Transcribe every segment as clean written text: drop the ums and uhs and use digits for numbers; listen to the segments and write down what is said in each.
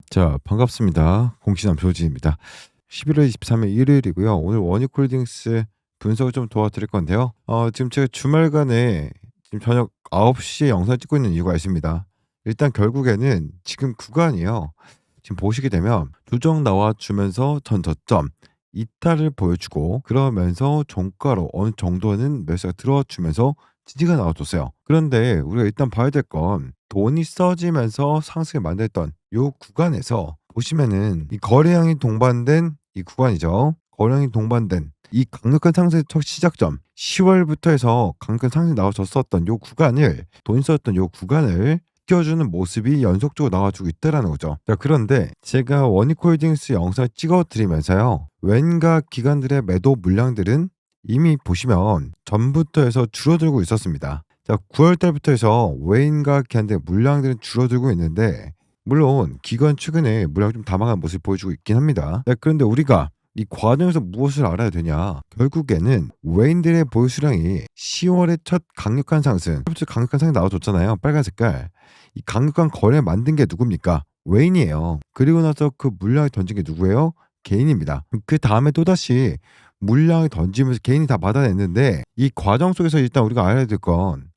자, 반갑습니다. 공시남 조지입니다. 11월 23일 일요일이고요. 오늘 원익홀딩스 분석을 좀 도와드릴 건데요. 지금 제가 주말간에 지금 저녁 9시에 영상을 찍고 있는 이유가 있습니다. 일단 결국에는 지금 구간이요. 지금 보시게 되면 조정 나와주면서 전 저점 이탈을 보여주고 그러면서 종가로 어느 정도는 매수가 들어주면서 지지가 나와줬어요. 그런데 우리가 일단 봐야 될 건 돈이 써지면서 상승을 만들었던 요 구간에서 보시면은 이 거래량이 동반된 이 구간이죠. 거래량이 동반된 이 강력한 상승의 첫 시작점 10월부터 해서 강력한 상승이 나와줬었던 요 구간을 돈이 썼던 요 구간을 지켜주는 모습이 연속적으로 나와주고 있다라는 거죠. 자, 그런데 제가 원익홀딩스 영상을 찍어 드리면서요. 웬가 기관들의 매도 물량들은 이미 보시면 전부터 해서 줄어들고 있었습니다. 자, 9월 달부터 해서 웬가 기관들의 물량들은 줄어들고 있는데 물론 기관 최근에 물량 좀 담아간 모습을 보여주고 있긴 합니다. 자, 그런데 우리가 이 과정에서 무엇을 알아야 되냐? 결국에는 웨인들의 보유 수량이 10월에 첫 강력한 상승, 강력한 상승 나와줬잖아요. 빨간 색깔. 이 강력한 거래를 만든 게 누굽니까? 웨인이에요. 그리고 나서 그 물량을 던진 게 누구예요? 개인입니다. 그 다음에 또다시 물량을 던지면서 개인이 다 받아냈는데 이 과정 속에서 일단 우리가 알아야 될 건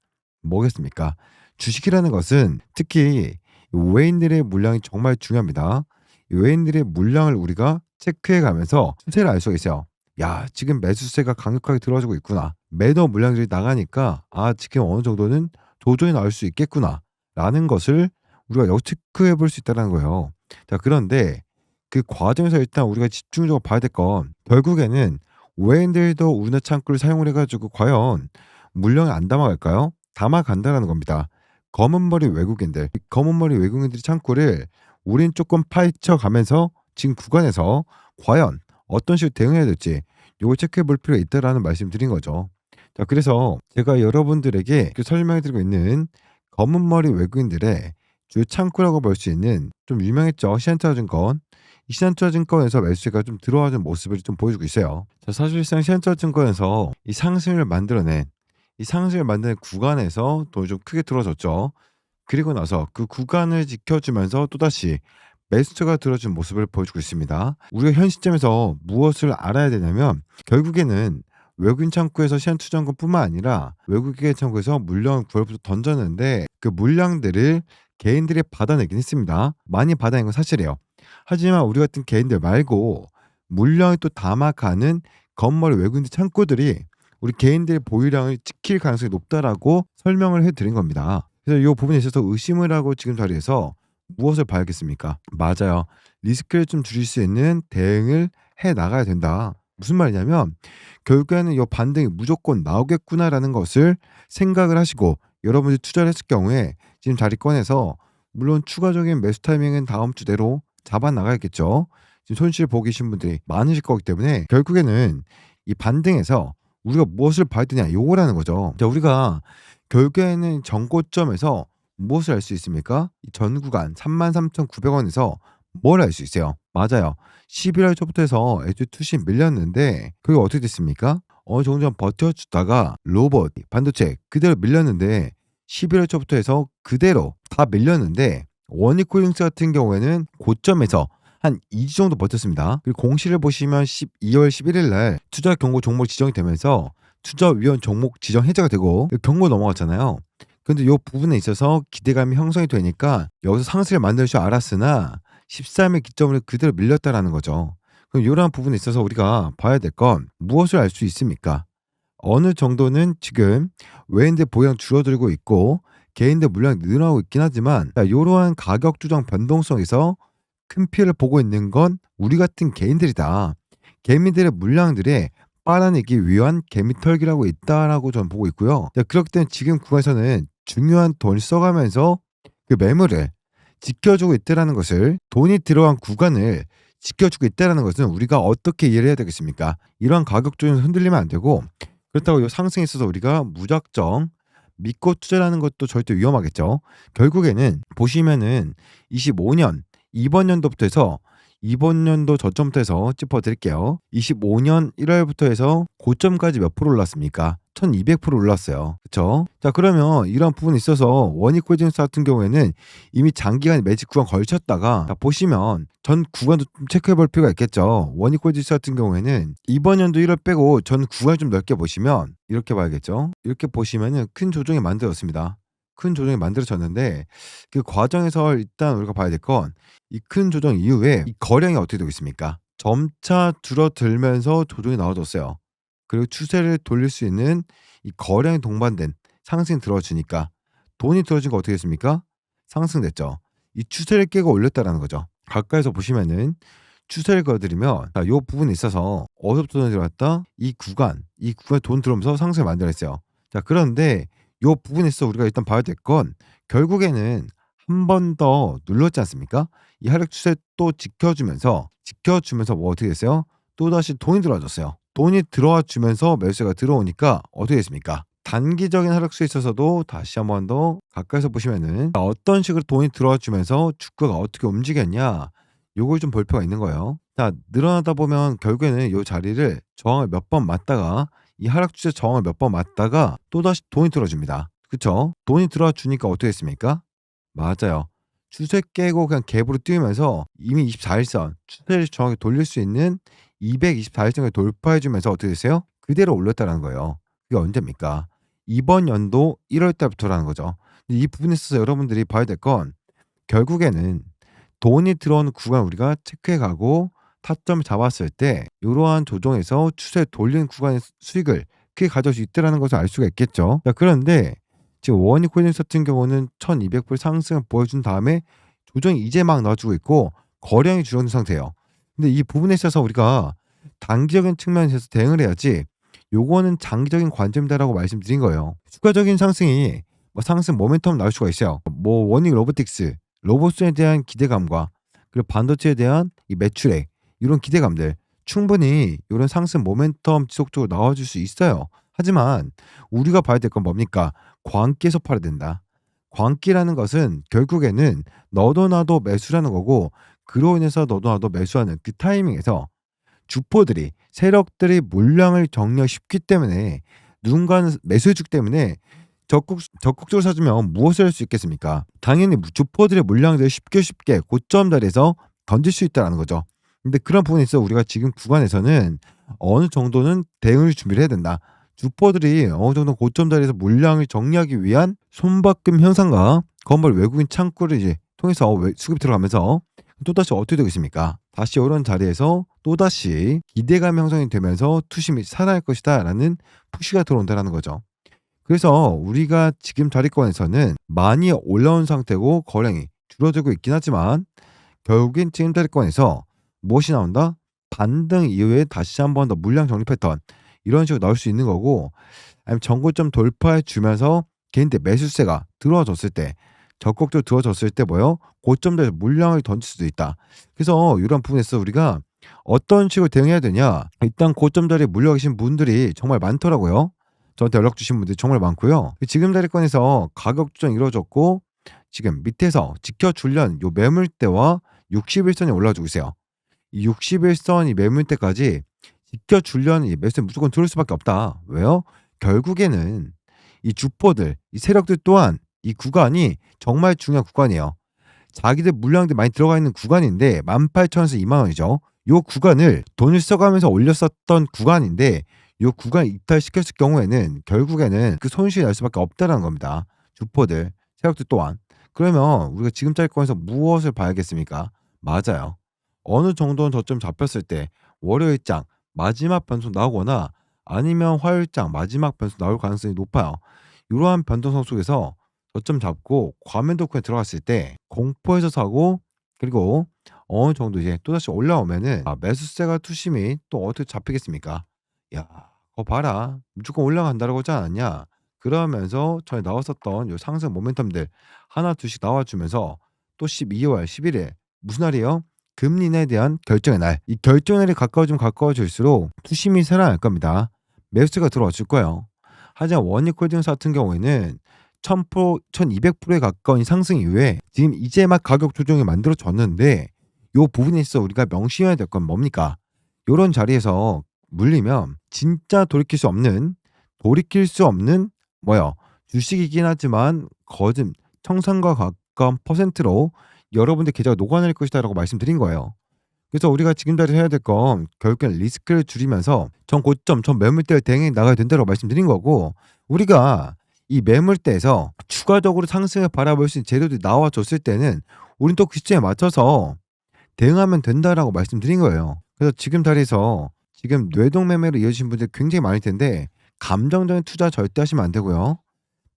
뭐겠습니까? 주식이라는 것은 특히 외인들의 물량이 정말 중요합니다. 외인들의 물량을 우리가 체크해 가면서 추세를 알 수가 있어요. 야, 지금 매수세가 강력하게 들어지고 있구나. 매도 물량들이 나가니까 지금 어느 정도는 조정이 나올 수 있겠구나. 라는 것을 우리가 역체크해 볼 수 있다는 거예요. 자, 그런데 그 과정에서 일단 우리가 집중적으로 봐야 될 건 결국에는 외인들도 우리나라 창구를 사용을 해가지고 과연 물량을 안 담아갈까요? 담아간다라는 겁니다. 검은머리 외국인들, 검은머리 외국인들이 창구를 우린 조금 파헤쳐 가면서 지금 구간에서 과연 어떤 식으로 대응해야 될지 요걸 체크해 볼 필요가 있다라는 말씀 드린 거죠. 자, 그래서 제가 여러분들에게 설명해 드리고 있는 검은머리 외국인들의 주 창구라고 볼 수 있는 좀 유명했죠. 시안투자증권. 이 시안투자증권에서 매수세가 좀 들어와준 모습을 좀 보여주고 있어요. 자, 사실상 시안투자증권에서 이 상승을 만들어낸 이 상승을 만드는 구간에서 돈이 좀 크게 들어졌죠. 그리고 나서 그 구간을 지켜주면서 또다시 매수세가 들어준 모습을 보여주고 있습니다. 우리가 현 시점에서 무엇을 알아야 되냐면 결국에는 외국인 창구에서 시안투자증권뿐만 아니라 외국인 창구에서 물량을 9월부터 던졌는데 그 물량들을 개인들이 받아내긴 했습니다. 많이 받아낸 건 사실이에요. 하지만 우리 같은 개인들 말고 물량을 또 담아가는 건머리 외국인 창구들이 우리 개인들의 보유량을 지킬 가능성이 높다라고 설명을 해드린 겁니다. 그래서 이 부분에 있어서 의심을 하고 지금 자리에서 무엇을 봐야겠습니까? 맞아요. 리스크를 좀 줄일 수 있는 대응을 해 나가야 된다. 무슨 말이냐면 결국에는 이 반등이 무조건 나오겠구나라는 것을 생각을 하시고 여러분들이 투자를 했을 경우에 지금 자리 꺼내서 물론 추가적인 매수 타이밍은 다음 주대로 잡아 나가야겠죠. 지금 손실 보고 계신 분들이 많으실 거기 때문에 결국에는 이 반등에서 우리가 무엇을 봐야 되냐 요거라는 거죠. 자, 우리가 결국에는 전고점에서 무엇을 알 수 있습니까? 이 전 구간 33,900원에서 뭘 알 수 있어요? 맞아요. 11월 초부터 해서 애초 투신 밀렸는데 그게 어떻게 됐습니까? 어느 정도 버텨주다가 로봇, 반도체 그대로 밀렸는데 11월 초부터 해서 그대로 다 밀렸는데 원익홀딩스 같은 경우에는 고점에서 한 2주 정도 버텼습니다. 그리고 공시를 보시면 12월 11일 날 투자 경고 종목 지정이 되면서 투자 위원 종목 지정 해제가 되고 경고 넘어갔잖아요. 근데 요 부분에 있어서 기대감이 형성이 되니까 여기서 상승을 만들 줄 알았으나 13일 기점으로 그대로 밀렸다라는 거죠. 그럼 이러한 부분에 있어서 우리가 봐야 될 건 무엇을 알 수 있습니까? 어느 정도는 지금 외인들 보유량 줄어들고 있고 개인들 물량이 늘어나고 있긴 하지만 이러한 가격 조정 변동성에서 큰 피해를 보고 있는 건 우리 같은 개인들이다. 개미들의 물량들에 빨아내기 위한 개미털기라고 있다라고 저는 보고 있고요. 그렇기 때문에 지금 구간에서는 중요한 돈을 써가면서 그 매물을 지켜주고 있다라는 것을 돈이 들어간 구간을 지켜주고 있다라는 것은 우리가 어떻게 이해를 해야 되겠습니까? 이러한 가격 조정에서 흔들리면 안 되고 그렇다고 이 상승에 있어서 우리가 무작정 믿고 투자하는 것도 절대 위험하겠죠. 결국에는 보시면은 25년 이번 연도부터 해서 이번 연도 저점부터 해서 짚어드릴게요. 25년 1월부터 해서 고점까지 몇 프로 올랐습니까? 1200% 올랐어요. 그쵸? 자, 그러면 이런 부분에 있어서 원익홀딩스 같은 경우에는 이미 장기간 매직 구간 걸쳤다가 자, 보시면 전 구간도 좀 체크해 볼 필요가 있겠죠. 원익홀딩스 같은 경우에는 이번 연도 1월 빼고 전 구간 좀 넓게 보시면 이렇게 봐야겠죠. 이렇게 보시면은 큰 조정이 만들어졌습니다. 큰 조정이 만들어졌는데 그 과정에서 일단 우리가 봐야 될 건 이 큰 조정 이후에 이 거량이 어떻게 되고 있습니까? 점차 줄어들면서 조정이 나와줬어요. 그리고 추세를 돌릴 수 있는 이 거량이 동반된 상승이 들어주니까 돈이 들어지니까 어떻게 됐습니까? 상승됐죠. 이 추세를 깨고 올렸다라는 거죠. 가까이서 보시면은 추세를 그어드리면 자, 요 부분에 있어서 어디서부터 돈이 들어왔다? 이 구간에 돈 들어오면서 상승을 만들어냈어요. 자, 그런데 요 부분에 있어서 우리가 일단 봐야 될 건 결국에는 한 번 더 눌렀지 않습니까? 이 하락 추세 또 지켜주면서 뭐 어떻게 됐어요? 또다시 돈이 들어와줬어요. 돈이 들어와 주면서 매수세가 들어오니까 어떻게 됐습니까? 단기적인 하락수에 있어서도 다시 한 번 더 가까이서 보시면은 어떤 식으로 돈이 들어와 주면서 주가가 어떻게 움직였냐 요걸 좀 볼 필요가 있는 거예요. 자, 늘어나다 보면 결국에는 요 자리를 저항을 몇 번 맞다가 이 하락 추세 저항을 몇 번 맞다가 또다시 돈이 들어줍니다. 그쵸? 돈이 들어와 주니까 어떻게 됐습니까? 맞아요. 추세 깨고 그냥 갭으로 뛰면서 이미 24일선 추세를 정확히 돌릴 수 있는 224일선을 돌파해 주면서 어떻게 됐어요? 그대로 올렸다라는 거예요. 그게 언제입니까? 이번 연도 1월 달부터라는 거죠. 근데 이 부분에 있어서 여러분들이 봐야 될 건 결국에는 돈이 들어오는 구간 우리가 체크해 가고 타점을 잡았을 때 이러한 조정에서 추세 돌리는 구간의 수익을 크게 가져올 수 있다라는 것을 알 수가 있겠죠. 자, 그런데 지금 원익홀딩스 같은 경우는 1200불 상승을 보여준 다음에 조정이 이제 막 나와주고 있고 거량이 줄어든 상태예요. 근데 이 부분에 있어서 우리가 단기적인 측면에서 대응을 해야지 요거는 장기적인 관점이다라고 말씀드린 거예요. 추가적인 상승이 뭐 상승 모멘텀 나올 수가 있어요. 뭐 원익 로보틱스, 로봇에 대한 기대감과 그리고 반도체에 대한 이 매출액 이런 기대감들 충분히 이런 상승 모멘텀 지속적으로 나와줄 수 있어요. 하지만 우리가 봐야 될 건 뭡니까? 광기에서 팔아야 된다. 광기라는 것은 결국에는 너도 나도 매수라는 거고 그로 인해서 너도 나도 매수하는 그 타이밍에서 주포들이 세력들이 물량을 정리하기 쉽기 때문에 누군가는 매수해주기 때문에 적극적으로 사주면 무엇을 할 수 있겠습니까? 당연히 주포들의 물량들을 쉽게 고점 자리에서 던질 수 있다는 거죠. 근데 그런 부분에 있어서 우리가 지금 구간에서는 어느 정도는 대응을 준비를 해야 된다. 주포들이 어느 정도 고점 자리에서 물량을 정리하기 위한 손바꿈 현상과 건설 외국인 창구를 이제 통해서 수급이 들어가면서 또다시 어떻게 되고 있습니까? 다시 이런 자리에서 또다시 기대감 형성이 되면서 투심이 살아날 것이다 라는 푸시가 들어온다는 거죠. 그래서 우리가 지금 자리권에서는 많이 올라온 상태고 거량이 줄어들고 있긴 하지만 결국엔 지금 자리권에서 무엇이 나온다? 반등 이후에 다시 한 번 더 물량 정리 패턴 이런 식으로 나올 수 있는 거고 아니면 전고점 돌파해 주면서 개인들 매수세가 들어와줬을 때 적극적으로 들어와줬을 때 뭐요? 고점대에서 물량을 던질 수도 있다. 그래서 이런 부분에서 우리가 어떤 식으로 대응해야 되냐? 일단 고점 자리에 물려 계신 분들이 정말 많더라고요. 저한테 연락 주신 분들이 정말 많고요. 지금 자리권에서 가격 조정이 이루어졌고 지금 밑에서 지켜주려는 요 매물대와 61선이 올라주고 있어요. 이 61선 이 매물대까지 지켜주려는 이 매수세 무조건 들어올 수밖에 없다. 왜요? 결국에는 이 주포들, 이 세력들 또한 이 구간이 정말 중요한 구간이에요. 자기들 물량들 많이 들어가 있는 구간인데 18,000원에서 20,000원이죠. 요 구간을 돈을 써가면서 올렸었던 구간인데 요 구간 이탈시켰을 경우에는 결국에는 그 손실이 날 수밖에 없다라는 겁니다. 주포들, 세력들 또한. 그러면 우리가 지금 자리권에서 무엇을 봐야겠습니까? 맞아요. 어느 정도는 저점 잡혔을 때 월요일장 마지막 변수 나오거나 아니면 화요일장 마지막 변수 나올 가능성이 높아요. 이러한 변동성 속에서 저점 잡고 과매도권에 들어갔을 때 공포해서 사고 그리고 어느 정도 이제 또다시 올라오면은 매수세가 투심이 또 어떻게 잡히겠습니까? 야, 거 봐라. 무조건 올라간다라고 하지 않았냐? 그러면서 전에 나왔었던 요 상승 모멘텀들 하나 둘씩 나와주면서 또 12월 11일 무슨 날이에요? 금리 인하에 대한 결정의 날. 이 결정의 날이 가까워지면 가까워질수록 투심이 살아날 겁니다. 매수세가 들어와 줄 거예요. 하지만 원익홀딩스 같은 경우에는 1000%, 1200%에 가까운 상승 이후에 지금 이제 막 가격 조정이 만들어졌는데 요 부분에 있어 우리가 명심해야 될 건 뭡니까? 요런 자리에서 물리면 진짜 돌이킬 수 없는 돌이킬 수 없는 뭐요? 주식이긴 하지만 거진 청산과 가까운 퍼센트로 여러분들 계좌가 녹아낼 것이다라고 말씀드린 거예요. 그래서 우리가 지금 자리에서 해야 될 건 결국엔 리스크를 줄이면서 전 고점, 전 매물대를 대응해 나가야 된다고 말씀드린 거고, 우리가 이 매물대에서 추가적으로 상승을 바라볼 수 있는 재료들이 나와줬을 때는 우린 또 그 시점에 맞춰서 대응하면 된다라고 말씀드린 거예요. 그래서 지금 자리에서 지금 뇌동매매로 이어지신 분들 굉장히 많을 텐데 감정적인 투자 절대 하시면 안 되고요.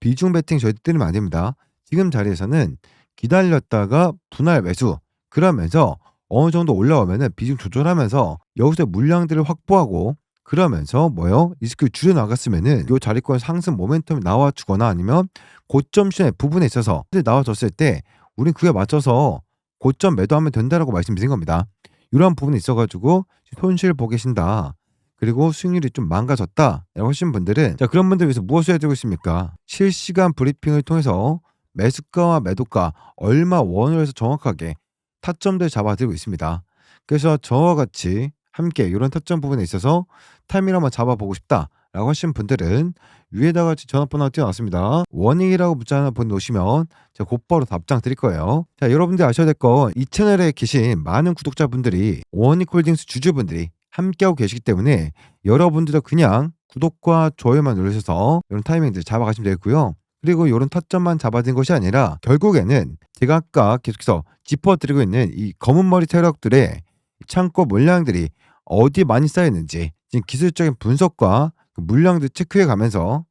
비중 베팅 절대 때리면 안 됩니다. 지금 자리에서는 기다렸다가 분할 매수, 그러면서 어느 정도 올라오면은 비중 조절하면서 여기서 물량들을 확보하고, 그러면서 뭐요? 리스크를 줄여 나갔으면은 요 자리권 상승 모멘텀이 나와 주거나 아니면 고점 시의 부분에 있어서 나와줬을 때 우린 그에 맞춰서 고점 매도하면 된다라고 말씀드린 겁니다. 이러한 부분이 있어 가지고 손실 보고 계신다, 그리고 수익률이 좀 망가졌다라고 하신 분들은, 자, 그런 분들 위해서 무엇을 해 드리고 있습니까? 실시간 브리핑을 통해서 매수가와 매도가 얼마 원으로 해서 정확하게 타점들 잡아 드리고 있습니다. 그래서 저와 같이 함께 이런 타점 부분에 있어서 타이밍을 한번 잡아 보고 싶다라고 하신 분들은 위에다가 전화번호 띄워 놨습니다. 원익이라고 문자 하나 보내놓으시면 제가 곧바로 답장 드릴 거예요. 자, 여러분들 아셔야 될 건 이 채널에 계신 많은 구독자분들이 원익홀딩스 주주분들이 함께하고 계시기 때문에 여러분들도 그냥 구독과 좋아요만 누르셔서 이런 타이밍들 잡아가시면 되고요. 그리고 이런 타점만 잡아드린 것이 아니라 결국에는 제가 아까 계속해서 짚어드리고 있는 이 검은 머리 세력들의 창고 물량들이 어디 많이 쌓였는지 지금 기술적인 분석과 그 물량들 체크해 가면서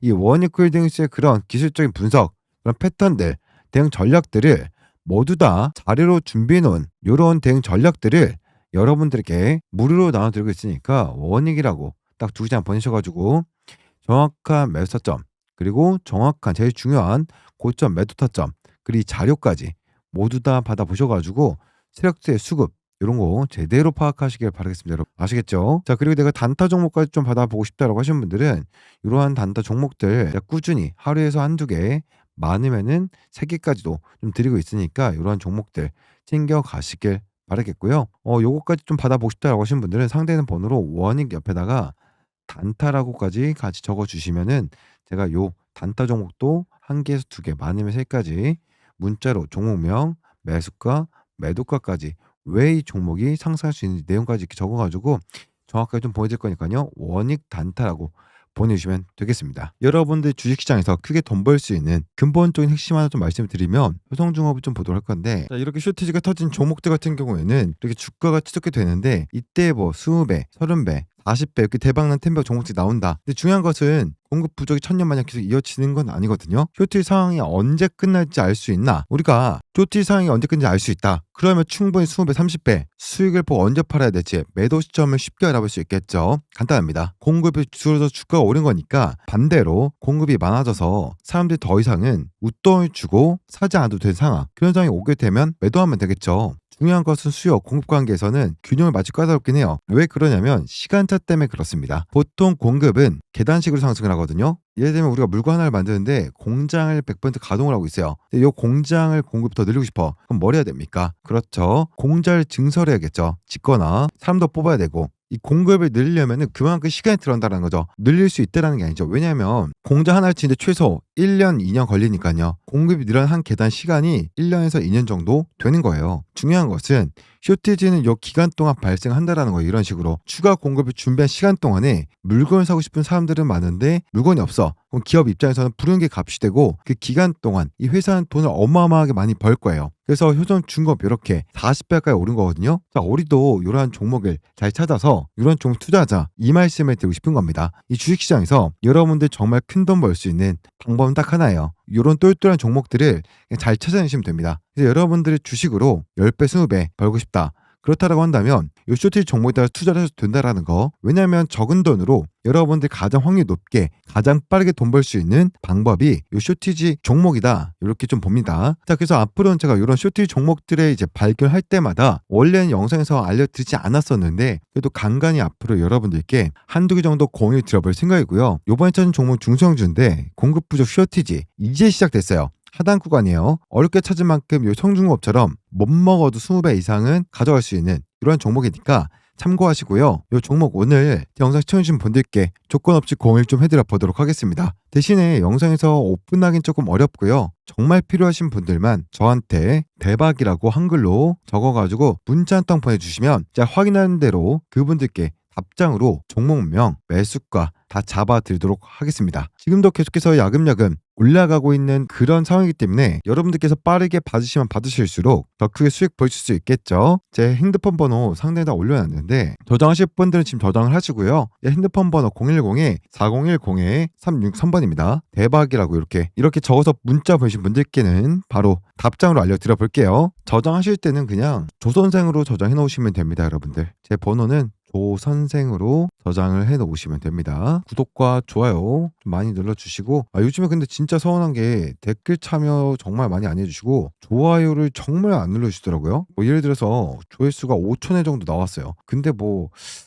이 원익홀딩스의 그런 기술적인 분석, 그런 패턴들, 대응 전략들을 모두 다 자료로 준비해 놓은 이런 대응 전략들을 여러분들에게 무료로 나눠드리고 있으니까 원익이라고 딱 2장 보내셔가지고 정확한 매수 타점, 그리고 정확한 제일 중요한 고점 매도 타점, 그리고 이 자료까지 모두 다 받아보셔가지고 세력들의 수급 이런 거 제대로 파악하시길 바라겠습니다. 여러분 아시겠죠? 자, 그리고 내가 단타 종목까지 좀 받아보고 싶다라고 하시는 분들은 이러한 단타 종목들 꾸준히 하루에서 한두 개, 많으면은 3개까지도 좀 드리고 있으니까 이러한 종목들 챙겨 가시길 바라겠고요. 요거까지 좀 받아보고 싶다라고 하시는 분들은 상대는 번호로 원익 옆에다가 단타라고까지 같이 적어 주시면은 제가 요 단타 종목도 1개에서 2개, 많으면 3까지 문자로 종목명, 매수가, 매도가까지 왜 이 종목이 상승할 수 있는지 내용까지 이렇게 적어 가지고 정확하게 좀 보여드릴 거니까요. 원익 단타라고 보내주시면 되겠습니다. 여러분들 주식시장에서 크게 돈 벌 수 있는 근본적인 핵심 하나 좀 말씀을 드리면 효성중업을 좀 보도록 할 건데, 자, 이렇게 쇼티지가 터진 종목들 같은 경우에는 이렇게 주가가 치솟게 되는데 이때 뭐 20배, 30배, 40배 이렇게 대박난 템백 종목들이 나온다. 근데 중요한 것은 공급 부족이 천년만년 계속 이어지는 건 아니거든요. 쇼티 상황이 언제 끝날지 알 수 있나? 우리가 쇼티 상황이 언제 끝날지 알 수 있다. 그러면 충분히 20배, 30배 수익을 보고 언제 팔아야 될지 매도 시점을 쉽게 알아볼 수 있겠죠. 간단합니다. 공급이 줄어서 주가가 오른 거니까 반대로 공급이 많아져서 사람들이 더 이상은 웃돈을 주고 사지 않아도 된 상황, 그런 상황이 오게 되면 매도하면 되겠죠. 중요한 것은 수요, 공급 관계에서는 균형을 맞추기 까다롭긴 해요. 왜 그러냐면 시간차 때문에 그렇습니다. 보통 공급은 계단식으로 상승을 하거든요. 예를 들면 우리가 물건 하나를 만드는데 공장을 100% 가동을 하고 있어요. 근데 이 공장을 공급이 더 늘리고 싶어. 그럼 뭘 해야 됩니까? 그렇죠. 공장을 증설해야겠죠. 짓거나 사람도 뽑아야 되고, 이 공급을 늘리려면은 그만큼 시간이 들어간다는 거죠. 늘릴 수 있다라는 게 아니죠. 왜냐하면 공장 하나를 짓는데 최소 1년, 2년 걸리니까요. 공급이 늘어난 한 계단 시간이 1년에서 2년 정도 되는 거예요. 중요한 것은 쇼티지는 요 기간 동안 발생한다라는 거예요. 이런 식으로 추가 공급을 준비한 시간 동안에 물건을 사고 싶은 사람들은 많은데 물건이 없어. 그럼 기업 입장에서는 불운기 값이 되고 그 기간 동안 이 회사는 돈을 어마어마하게 많이 벌 거예요. 그래서 효성중업 이렇게 40배 가까이 오른 거거든요. 자, 우리도 이러한 종목을 잘 찾아서 이런 종목 투자하자, 이 말씀을 드리고 싶은 겁니다. 이 주식시장에서 여러분들 정말 큰 돈 벌 수 있는 방법은 딱 하나예요. 이런 똘똘한 종목들을 그냥 잘 찾아내시면 됩니다. 그래서 여러분들의 주식으로 10배, 20배 벌고 싶다, 그렇다라고 한다면 이 쇼티 종목에 따라 투자를 해도 된다라는 거. 왜냐하면 적은 돈으로 여러분들이 가장 확률 높게 가장 빠르게 돈 벌 수 있는 방법이 이 쇼티지 종목이다, 이렇게 좀 봅니다. 자, 그래서 앞으로는 제가 이런 쇼티 종목들의 이제 발견할 때마다 원래는 영상에서 알려드리지 않았었는데 그래도 간간히 앞으로 여러분들께 한두 개 정도 공유 드려볼 생각이고요. 이번에 찾은 종목 중성주인데 공급 부족 쇼티지 이제 시작됐어요. 하단 구간이에요. 어렵게 찾은 만큼 이 성중업처럼 못 먹어도 20배 이상은 가져갈 수 있는 이런 종목이니까 참고하시고요. 이 종목 오늘 영상 시청해주신 분들께 조건 없이 공유 좀 해드려 보도록 하겠습니다. 대신에 영상에서 오픈하긴 조금 어렵고요. 정말 필요하신 분들만 저한테 대박이라고 한글로 적어가지고 문자 한 통 보내주시면 제가 확인하는 대로 그분들께 답장으로 종목명, 매수가 다 잡아드리도록 하겠습니다. 지금도 계속해서 야금야금 올라가고 있는 그런 상황이기 때문에 여러분들께서 빠르게 받으시면 받으실수록 더 크게 수익 보실 수 있겠죠. 제 핸드폰 번호 상단에 다 올려놨는데 저장하실 분들은 지금 저장을 하시고요. 핸드폰 번호 010-4010-3633번입니다. 대박이라고 이렇게 적어서 문자 보내신 분들께는 바로 답장으로 알려드려 볼게요. 저장하실 때는 그냥 조선생으로 저장해 놓으시면 됩니다. 여러분들 제 번호는 조선생으로 저장을 해 놓으시면 됩니다. 구독과 좋아요 좀 많이 눌러주시고 요즘에 근데 진짜 서운한 게 댓글 참여 정말 많이 안 해주시고 좋아요를 정말 안 눌러주시더라고요. 예를 들어서 조회수가 5,000회 정도 나왔어요. 근데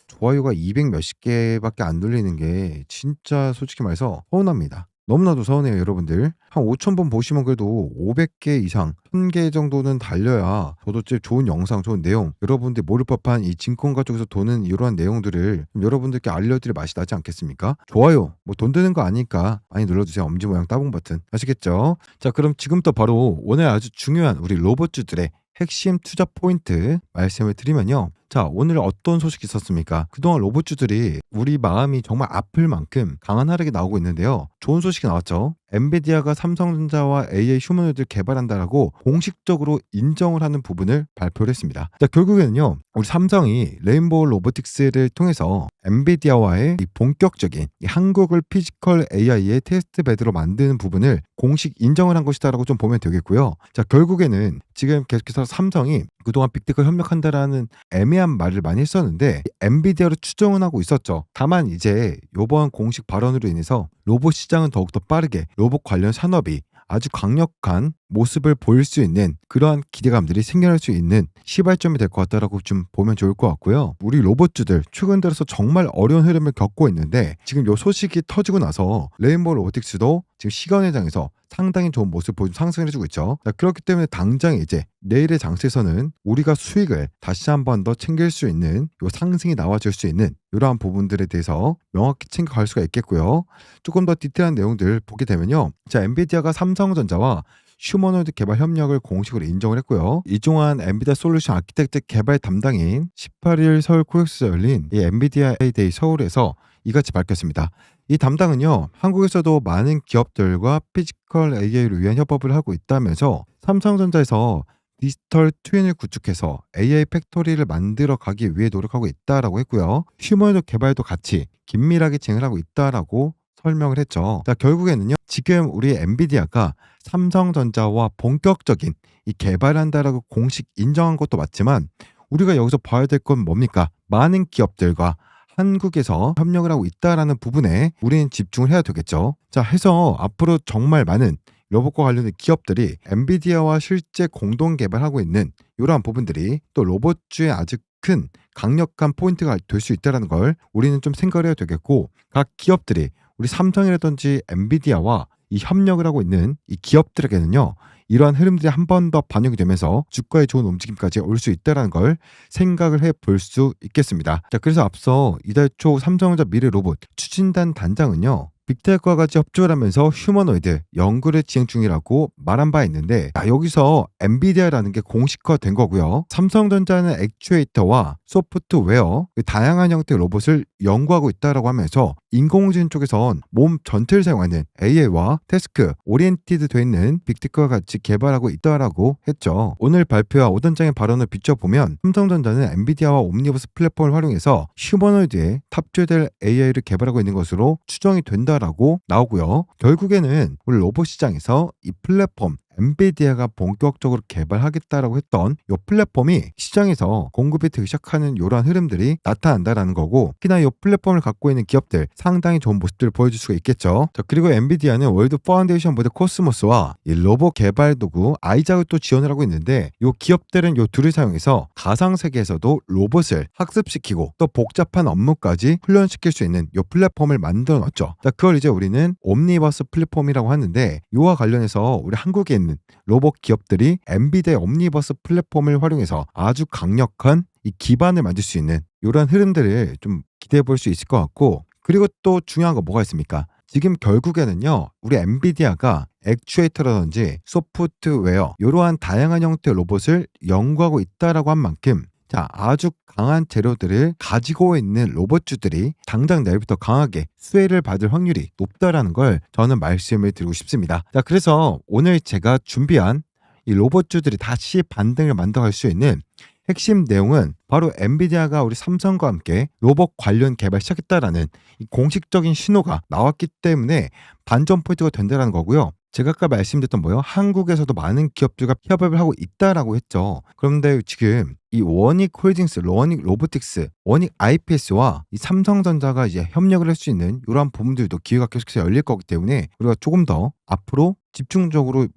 좋아요가 200 몇십 개밖에 안 눌리는 게 진짜 솔직히 말해서 서운합니다. 너무나도 서운해요. 여러분들 한 5,000번 보시면 그래도 500개 이상 1,000개 정도는 달려야 저도 좋은 영상 좋은 내용 여러분들 모를 법한 이 증권가 쪽에서 도는 이러한 내용들을 여러분들께 알려드릴 맛이 나지 않겠습니까? 좋아요 돈 드는 거 아니까 많이 눌러주세요. 엄지 모양 따봉 버튼 아시겠죠? 자 그럼 지금부터 바로 오늘 아주 중요한 우리 로봇주들의 핵심 투자 포인트 말씀을 드리면요. 자 오늘 어떤 소식이 있었습니까? 그동안 로봇주들이 우리 마음이 정말 아플 만큼 강한 하락이 나오고 있는데요. 좋은 소식이 나왔죠. 엔비디아가 삼성전자와 AI 휴머노이드를 개발한다라고 공식적으로 인정을 하는 부분을 발표를 했습니다. 자 결국에는요. 우리 삼성이 레인보우 로보틱스를 통해서 엔비디아와의 이 본격적인 이 한국을 피지컬 AI의 테스트 베드로 만드는 부분을 공식 인정을 한 것이다라고 좀 보면 되겠고요. 자 결국에는 지금 계속해서 삼성이 그동안 빅테크 협력한다라는 애매한 말을 많이 했었는데 엔비디아로 추정은 하고 있었죠. 다만 이제 이번 공식 발언으로 인해서 로봇 시장은 더욱더 빠르게 로봇 관련 산업이 아주 강력한 모습을 보일 수 있는 그러한 기대감들이 생겨날 수 있는 시발점이 될 것 같다라고 좀 보면 좋을 것 같고요. 우리 로봇주들 최근 들어서 정말 어려운 흐름을 겪고 있는데 지금 이 소식이 터지고 나서 레인보우 로보틱스도 지금 시간회장에서 상당히 좋은 모습을 보여 상승을 해주고 있죠. 자, 그렇기 때문에 당장 이제 내일의 장세에서는 우리가 수익을 다시 한번 더 챙길 수 있는 요 상승이 나와줄 수 있는 이러한 부분들에 대해서 명확히 챙겨갈 수가 있겠고요. 조금 더 디테일한 내용들 보게 되면요. 자, 엔비디아가 삼성전자와 휴머노이드 개발 협력을 공식으로 인정을 했고요. 이종환 엔비디아 솔루션 아키텍트 개발 담당인 18일 서울 코엑스에서 열린 이 엔비디아 데이 서울에서 이같이 밝혔습니다. 이 담당은요. 한국에서도 많은 기업들과 피지컬 AI를 위한 협업을 하고 있다면서 삼성전자에서 디지털 트윈을 구축해서 AI 팩토리를 만들어 가기 위해 노력하고 있다라고 했고요. 휴머노이드 개발도 같이 긴밀하게 진행하고 있다라고 설명을 했죠. 자, 결국에는요. 지금 우리 엔비디아가 삼성전자와 본격적인 이 개발한다라고 공식 인정한 것도 맞지만 우리가 여기서 봐야 될 건 뭡니까? 많은 기업들과 한국에서 협력을 하고 있다라는 부분에 우리는 집중을 해야 되겠죠. 자, 해서 앞으로 정말 많은 로봇과 관련된 기업들이 엔비디아와 실제 공동 개발하고 있는 이러한 부분들이 또 로봇주의 아주 큰 강력한 포인트가 될 수 있다는 걸 우리는 좀 생각을 해야 되겠고 각 기업들이 우리 삼성이라든지 엔비디아와 이 협력을 하고 있는 이 기업들에게는요. 이러한 흐름들이 한 번 더 반영이 되면서 주가의 좋은 움직임까지 올 수 있다는 걸 생각을 해볼 수 있겠습니다. 자, 그래서 앞서 이달 초 삼성전자 미래 로봇 추진단 단장은요. 빅테크와 같이 협조를 하면서 휴머노이드 연구를 진행 중이라고 말한 바 있는데 여기서 엔비디아라는 게 공식화된 거고요. 삼성전자는 액추에이터와 소프트웨어 다양한 형태의 로봇을 연구하고 있다라고 하면서 인공지능 쪽에선 몸 전체를 사용하는 AI와 태스크 오리엔티드 돼 있는 빅테크와 같이 개발하고 있다라고 했죠. 오늘 발표와 오단장의 발언을 비춰보면 삼성전자는 엔비디아와 옴니버스 플랫폼을 활용해서 휴머노이드에 탑재될 AI를 개발하고 있는 것으로 추정이 된다라고 나오고요. 결국에는 우리 로봇 시장에서 이 플랫폼 엔비디아가 본격적으로 개발하겠다라고 했던 이 플랫폼이 시장에서 공급이 되기 시작하는 이러한 흐름들이 나타난다라는 거고 특히나 이 플랫폼을 갖고 있는 기업들 상당히 좋은 모습들을 보여줄 수가 있겠죠. 자, 그리고 엔비디아는 월드 파운데이션 모델 코스모스와 이 로봇 개발 도구 아이작을 또 지원을 하고 있는데 이 기업들은 이 둘을 사용해서 가상세계에서도 로봇을 학습시키고 또 복잡한 업무까지 훈련시킬 수 있는 이 플랫폼을 만들어 놨죠. 자, 그걸 이제 우리는 옴니버스 플랫폼이라고 하는데 이와 관련해서 우리 한국에 있는 로봇 기업들이 엔비디아 옴니버스 플랫폼을 활용해서 아주 강력한 이 기반을 만들 수 있는 요런 흐름들을 좀 기대해 볼 수 있을 것 같고, 그리고 또 중요한 거 뭐가 있습니까? 지금 결국에는요, 우리 엔비디아가 액추에이터라든지 소프트웨어 요러한 다양한 형태의 로봇을 연구하고 있다라고 한 만큼, 자, 아주 강한 재료들을 가지고 있는 로봇주들이 당장 내일부터 강하게 수혜를 받을 확률이 높다라는 걸 저는 말씀을 드리고 싶습니다. 자, 그래서 오늘 제가 준비한 이 로봇주들이 다시 반등을 만들어갈 수 있는 핵심 내용은 바로 엔비디아가 우리 삼성과 함께 로봇 관련 개발 시작했다라는 이 공식적인 신호가 나왔기 때문에 반전 포인트가 된다라는 거고요. 제가 아까 말씀드렸던 뭐요? 한국에서도 많은 기업들과 협업을 하고 있다라고 했죠. 그런데 지금 이 원익 홀딩스, 원익 로보틱스, 원익 IPS와 이 삼성전자가 이제 협력을 할 수 있는 이러한 부분들도 기회가 계속해서 열릴 거기 때문에 우리가 조금 더 앞으로 집중적으로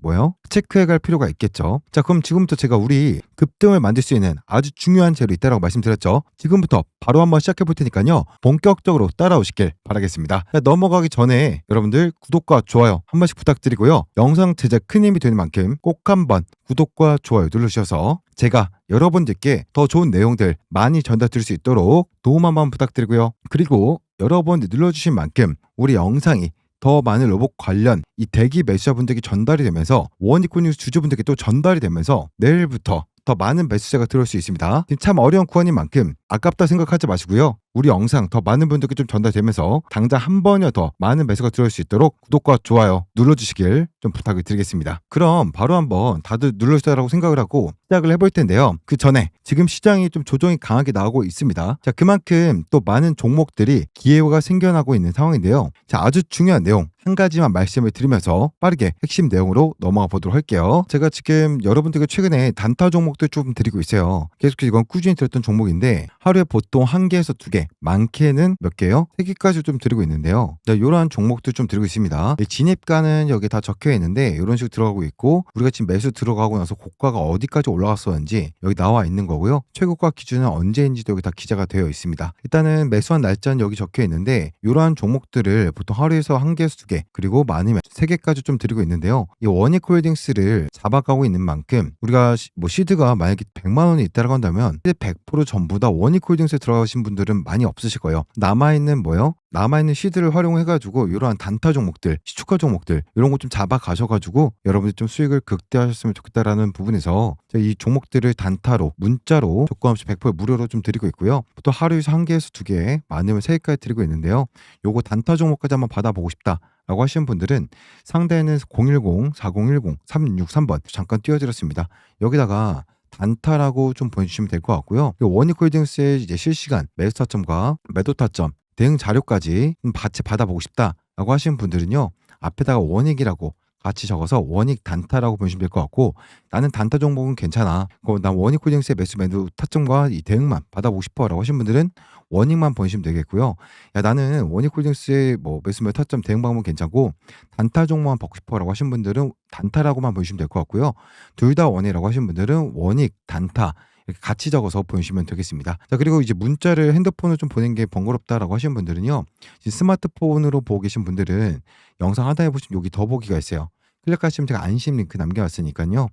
체크해 갈 필요가 있겠죠. 자, 그럼 지금부터 제가 우리 급등을 만들 수 있는 아주 중요한 재료 있다라고 말씀드렸죠. 지금부터 바로 한번 시작해 볼 테니까요. 본격적으로 따라오시길 바라겠습니다. 자, 넘어가기 전에 여러분들 구독과 좋아요 한 번씩 부탁드리고요. 영상 제작 큰 힘이 되는 만큼 꼭 한번 구독과 좋아요 눌러주셔서 제가 여러분들께 더 좋은 내용들 많이 전달드릴 수 있도록 도움 한번 부탁드리고요. 그리고 여러분들 눌러주신 만큼 우리 영상이 더 많은 로봇 관련 이 대기 매수자분들에게 전달이 되면서 원익코뉴스 주주분들께 또 전달이 되면서 내일부터 더 많은 매수자가 들어올 수 있습니다. 참 어려운 구간인 만큼 아깝다 생각하지 마시고요. 우리 영상 더 많은 분들께 좀 전달되면서 당장 한 번이라도 더 많은 매수가 들어올 수 있도록 구독과 좋아요 눌러주시길 좀 부탁을 드리겠습니다. 그럼 바로 한번 다들 눌러주시라고 생각을 하고 시작을 해볼 텐데요. 그 전에 지금 시장이 좀 조정이 강하게 나오고 있습니다. 자, 그만큼 또 많은 종목들이 기회가 생겨나고 있는 상황인데요. 자, 아주 중요한 내용 한 가지만 말씀을 드리면서 빠르게 핵심 내용으로 넘어가 보도록 할게요. 제가 지금 여러분들께 최근에 단타 종목들 좀 드리고 있어요. 계속해서 이건 꾸준히 드렸던 종목인데 하루에 보통 1개에서 2개, 많게는 몇 개요? 3개까지 좀 드리고 있는데요. 자, 이러한 종목들 좀 드리고 있습니다. 진입가는 여기 다 적혀 있는데 이런 식으로 들어가고 있고, 우리가 지금 매수 들어가고 나서 고가가 어디까지 올라갔었는지 여기 나와 있는 거고요. 최고가 기준은 언제인지도 여기 다 기재가 되어 있습니다. 일단은 매수한 날짜는 여기 적혀 있는데 이러한 종목들을 보통 하루에서 1개에서 2개, 그리고 많으면 3개까지 좀 드리고 있는데요. 이 원익홀딩스를 잡아가고 있는 만큼 우리가 시드가 만약에 100만 원이 있다고 한다면 100% 전부 다 원익홀딩스에 들어가신 분들은 많이 없으실 거예요. 남아있는 남아있는 시드를 활용해가지고 이러한 단타 종목들, 시초가 종목들 이런 거 좀 잡아가셔가지고 여러분들 좀 수익을 극대화하셨으면 좋겠다라는 부분에서 제가 이 종목들을 단타로 문자로 조건 없이 100% 무료로 좀 드리고 있고요. 또 하루에서 1개에서 2개, 많으면 3개까지 드리고 있는데요. 요거 단타 종목까지 한번 받아보고 싶다 라고 하시는 분들은 상대에는 010-4010-3663번 잠깐 띄워드렸습니다. 여기다가 단타라고 좀 보내주시면 될 것 같고요. 원익홀딩스의 이제 실시간 매수 타점과 매도 타점 대응 자료까지 같이 받아보고 싶다라고 하시는 분들은요, 앞에다가 원익이라고 같이 적어서 원익 단타라고 보시면 될 것 같고, 나는 단타 종목은 괜찮아, 난 원익홀딩스의 매도 타점과 이 대응만 받아보고 싶어라고 하시는 분들은 원익만 보시면 되겠고요. 야, 나는 원익홀딩스의 매도 타점 대응 방법은 괜찮고 단타 종목만 받고 싶어라고 하시는 분들은 단타라고만 보시면 될 것 같고요. 둘 다 원이라고 하시는 분들은 원익 단타 이렇게 같이 적어서 보내주시면 되겠습니다. 자, 그리고 이제 문자를 핸드폰으로 좀 보낸 게 번거롭다라고 하시는 분들은요, 스마트폰으로 보고 계신 분들은 영상 하단에 보시면 여기 더보기가 있어요. 클릭하시면 제가 안심 링크 남겨놨으니까요.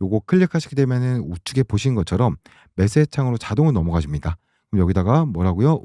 요거 클릭하시게 되면은 우측에 보신 것처럼 메시지 창으로 자동으로 넘어가십니다. 그럼 여기다가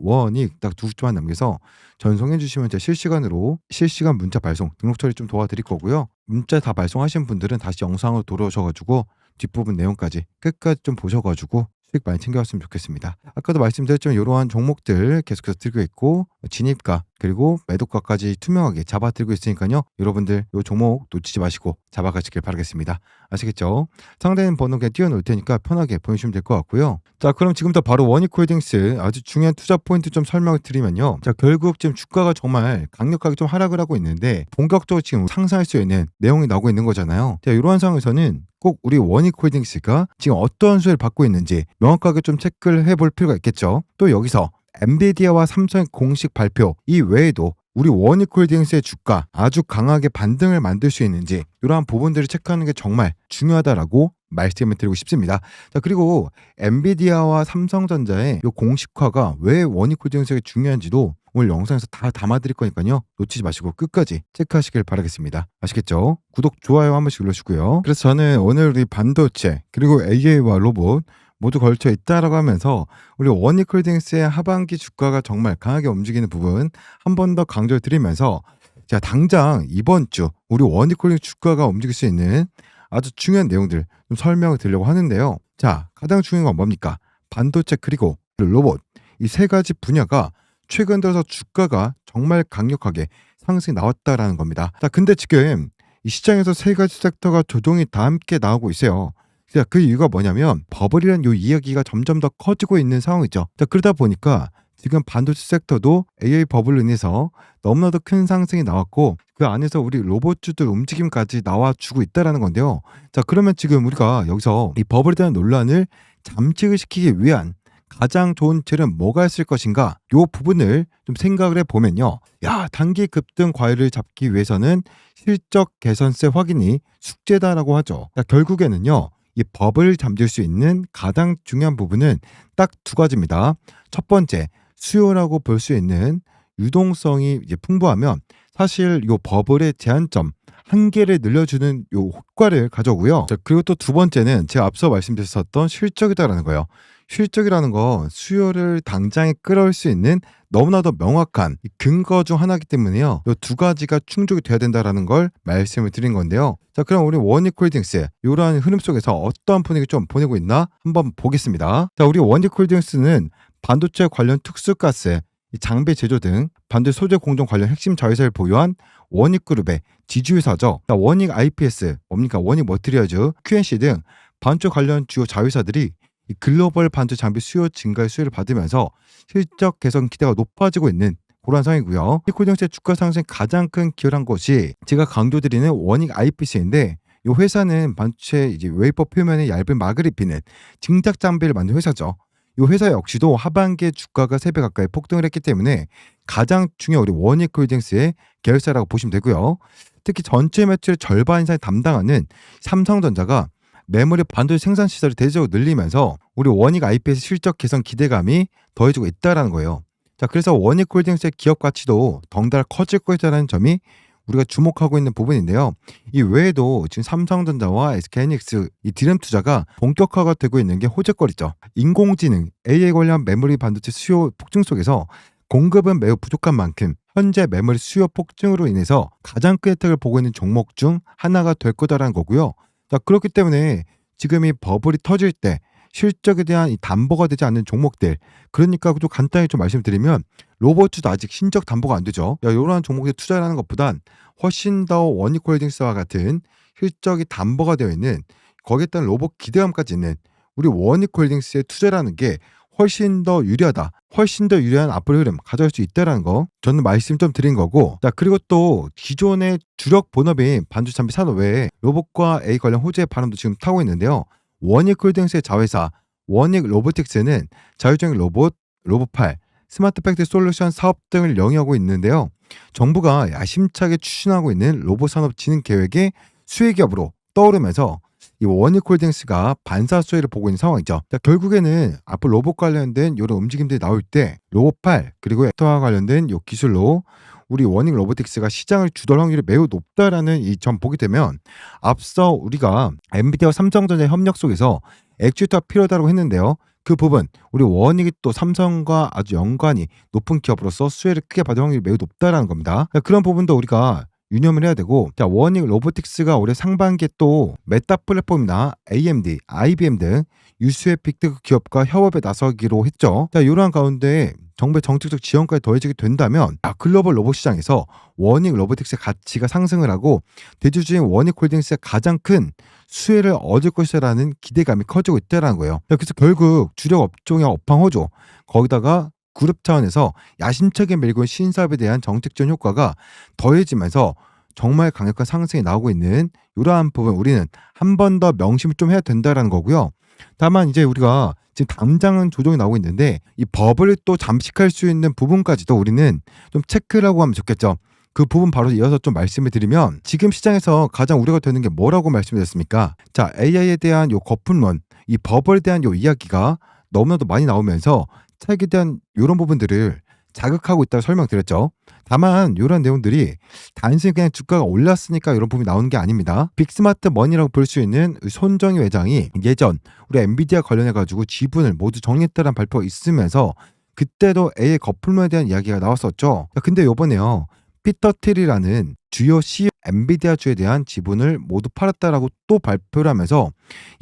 원익 딱 2줄만 남겨서 전송해 주시면 제가 실시간 문자 발송 등록 처리 좀 도와드릴 거고요. 문자 다 발송하신 분들은 다시 영상으로 돌아오셔가지고 뒷부분 내용까지 끝까지 좀 보셔가지고 수익 많이 챙겨왔으면 좋겠습니다. 아까도 말씀드렸지만 이러한 종목들 계속해서 들고 있고 진입가 그리고 매도가까지 투명하게 잡아들고 있으니까요. 여러분들 이 종목 놓치지 마시고 잡아가시길 바라겠습니다. 아시겠죠? 상대는 번호 그냥 띄워놓을 테니까 편하게 보내주시면 될 것 같고요. 자, 그럼 지금부터 바로 원익홀딩스 아주 중요한 투자 포인트 좀 설명을 드리면요. 자, 결국 지금 주가가 정말 강력하게 좀 하락을 하고 있는데 본격적으로 지금 상승할 수 있는 내용이 나오고 있는 거잖아요. 자, 이러한 상황에서는 꼭 우리 원익홀딩스가 지금 어떤 수혜를 받고 있는지 명확하게 좀 체크를 해볼 필요가 있겠죠. 또 여기서 엔비디아와 삼성의 공식 발표 이 외에도 우리 원익홀딩스의 주가 아주 강하게 반등을 만들 수 있는지 이러한 부분들을 체크하는 게 정말 중요하다라고 말씀을 드리고 싶습니다. 자, 그리고 엔비디아와 삼성전자의 이 공식화가 왜 원익홀딩스에게 중요한지도 오늘 영상에서 다 담아드릴 거니까요. 놓치지 마시고 끝까지 체크하시길 바라겠습니다. 아시겠죠? 구독, 좋아요 한 번씩 눌러주시고요. 그래서 저는 오늘 우리 반도체 그리고 AI와 로봇 모두 걸쳐 있다라고 하면서 우리 원익홀딩스의 하반기 주가가 정말 강하게 움직이는 부분 한 번 더 강조를 드리면서 자, 당장 이번 주 우리 원익홀딩 주가가 움직일 수 있는 아주 중요한 내용들 좀 설명을 드리려고 하는데요. 자, 가장 중요한 건 뭡니까? 반도체 그리고 로봇 이 세 가지 분야가 최근 들어서 주가가 정말 강력하게 상승이 나왔다라는 겁니다. 자, 근데 지금 이 시장에서 세 가지 섹터가 조종이 다 함께 나오고 있어요. 자, 그 이유가 뭐냐면 버블이라는 요 이야기가 점점 더 커지고 있는 상황이죠. 자, 그러다 보니까 지금 반도체 섹터도 AI 버블로 인해서 너무나도 큰 상승이 나왔고 그 안에서 우리 로봇주들 움직임까지 나와주고 있다라는 건데요. 자, 그러면 지금 우리가 여기서 이 버블에 대한 논란을 잠식을 시키기 위한 가장 좋은 재료는 뭐가 있을 것인가? 요 부분을 좀 생각을 해보면요. 야, 단기 급등 과열을 잡기 위해서는 실적 개선세 확인이 숙제다라고 하죠. 자, 결국에는요. 이 버블을 잠질 수 있는 가장 중요한 부분은 딱 두 가지입니다. 첫 번째, 수요라고 볼 수 있는 유동성이 이제 풍부하면 사실 요 버블의 제한점 한계를 늘려주는 요 효과를 가져오고요. 자, 그리고 또 두 번째는 제가 앞서 말씀드렸었던 실적이다라는 거예요. 실적이라는 건 수요를 당장에 끌어올 수 있는 너무나도 명확한 근거 중 하나이기 때문에요. 이 두 가지가 충족이 돼야 된다라는 걸 말씀을 드린 건데요. 자, 그럼 우리 원익홀딩스 이러한 흐름 속에서 어떠한 분위기 좀 보내고 있나 한번 보겠습니다. 자, 우리 원익홀딩스는 반도체 관련 특수가스, 장비 제조 등 반도체 소재 공정 관련 핵심 자회사를 보유한 원익그룹의 지주회사죠. 자, 원익 IPS, 뭡니까? 원익 머티리얼즈, QNC 등 반도체 관련 주요 자회사들이 이 글로벌 반도체 장비 수요 증가의 수혜를 받으면서 실적 개선 기대가 높아지고 있는 그런 상황이고요. 원익홀딩스의 주가 상승에 가장 큰 기여를 한 것이 제가 강조드리는 원익 IPS인데 이 회사는 반도체 이제 웨이퍼 표면에 얇은 막을 입히는 증작 장비를 만든 회사죠. 이 회사 역시도 하반기에 주가가 3배 가까이 폭등을 했기 때문에 가장 중요한 우리 원익홀딩스의 계열사라고 보시면 되고요. 특히 전체 매출의 절반 이상을 담당하는 삼성전자가 메모리 반도체 생산 시설을 대대적으로 늘리면서 우리 원익 IPS 실적 개선 기대감이 더해지고 있다라는 거예요. 자, 그래서 원익홀딩스의 기업 가치도 덩달아 커질 것이라는 점이 우리가 주목하고 있는 부분인데요. 이 외에도 지금 삼성전자와 SK하이닉스 이 디램 투자가 본격화가 되고 있는 게 호재거리죠. 인공지능, AI 관련 메모리 반도체 수요 폭증 속에서 공급은 매우 부족한 만큼 현재 메모리 수요 폭증으로 인해서 가장 큰 혜택을 보고 있는 종목 중 하나가 될 거다라는 거고요. 자, 그렇기 때문에 지금 이 버블이 터질 때 실적에 대한 이 담보가 되지 않는 종목들, 그러니까 좀 간단히 좀 말씀드리면 로봇주도 아직 신적 담보가 안 되죠. 이러한 종목에 투자를 하는 것보단 훨씬 더 원익홀딩스와 같은 실적이 담보가 되어 있는 거기에 따른 로봇 기대감까지 있는 우리 원익홀딩스에 투자라는 게 훨씬 더 유리하다. 훨씬 더 유리한 앞으로의 흐름 가져갈 수 있다는 거 저는 말씀 좀 드린 거고. 자, 그리고 또 기존의 주력 본업인 반도체 장비 산업 외에 로봇과 AI 관련 호재의 바람도 지금 타고 있는데요. 원익홀딩스의 자회사 원익 로보틱스는 자율주행 로봇, 로봇팔, 스마트 팩토리 솔루션 사업 등을 영위하고 있는데요. 정부가 야심차게 추진하고 있는 로봇 산업 진흥 계획의 수혜 기업으로 떠오르면서 이 원익홀딩스가 반사 수혜를 보고 있는 상황이죠. 자, 결국에는 앞으로 로봇 관련된 이런 움직임들이 나올 때 로봇팔 그리고 엑터와 관련된 요 기술로 우리 원익 로보틱스가 시장을 주도할 확률이 매우 높다라는 이 점 보게 되면 앞서 우리가 엔비디아와 삼성전자의 협력 속에서 액추에이터가 필요하다고 했는데요. 그 부분 우리 원익이 또 삼성과 아주 연관이 높은 기업으로서 수혜를 크게 받을 확률이 매우 높다라는 겁니다. 그런 부분도 우리가 유념을 해야 되고, 자, 원익 로보틱스가 올해 상반기에 또 메타 플랫폼이나 AMD, IBM 등 유수의 빅테크 기업과 협업에 나서기로 했죠. 자, 이러한 가운데 정부의 정책적 지원까지 더해지게 된다면 글로벌 로봇 시장에서 원익 로보틱스의 가치가 상승을 하고 대주주인 원익홀딩스의 가장 큰 수혜를 얻을 것이라는 기대감이 커지고 있다는 거예요. 그래서 결국 주력 업종의 업황호조 거기다가 그룹 차원에서 야심차게 밀고 있는 신사업에 대한 정책 지원 효과가 더해지면서 정말 강력한 상승이 나오고 있는 이러한 부분 우리는 한 번 더 명심을 좀 해야 된다는 거고요. 다만 이제 우리가 지금 당장은 조정이 나오고 있는데 이 버블을 또 잠식할 수 있는 부분까지도 우리는 좀 체크를 하고 하면 좋겠죠. 그 부분 바로 이어서 좀 말씀을 드리면 지금 시장에서 가장 우려가 되는 게 뭐라고 말씀드렸습니까? 자, AI에 대한 요 거품론, 이 버블에 대한 요 이야기가 너무나도 많이 나오면서 차익에 대한 이런 부분들을 자극하고 있다고 설명드렸죠. 다만 이런 내용들이 단순히 그냥 주가가 올랐으니까 이런 부분이 나오는 게 아닙니다. 빅스마트 머니라고 볼 수 있는 손정희 회장이 예전 우리 엔비디아 관련해 가지고 지분을 모두 정리했다는 발표가 있으면서 그때도 AI 거품론에 대한 이야기가 나왔었죠. 근데 요번에요. 피터 틸이라는 주요 CEO 엔비디아주에 대한 지분을 모두 팔았다라고 또 발표를 하면서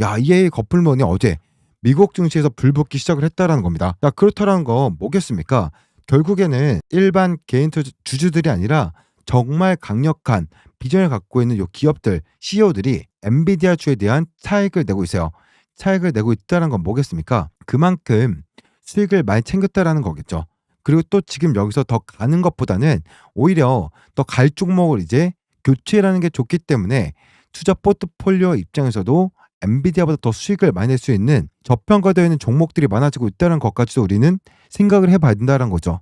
야, 이 AI 거품론이 어제 미국 증시에서 불붙기 시작을 했다라는 겁니다. 야, 그렇다라는 건 뭐겠습니까? 결국에는 일반 개인 주주들이 아니라 정말 강력한 비전을 갖고 있는 요 기업들 CEO들이 엔비디아주에 대한 차익을 내고 있어요. 차익을 내고 있다는 건 뭐겠습니까? 그만큼 수익을 많이 챙겼다라는 거겠죠. 그리고 또 지금 여기서 더 가는 것보다는 오히려 더 갈 종목을 이제 교체라는 게 좋기 때문에 투자 포트폴리오 입장에서도 엔비디아보다 더 수익을 많이 낼 수 있는 저평가되어 있는 종목들이 많아지고 있다는 것까지도 우리는 생각을 해봐야 된다는 거죠.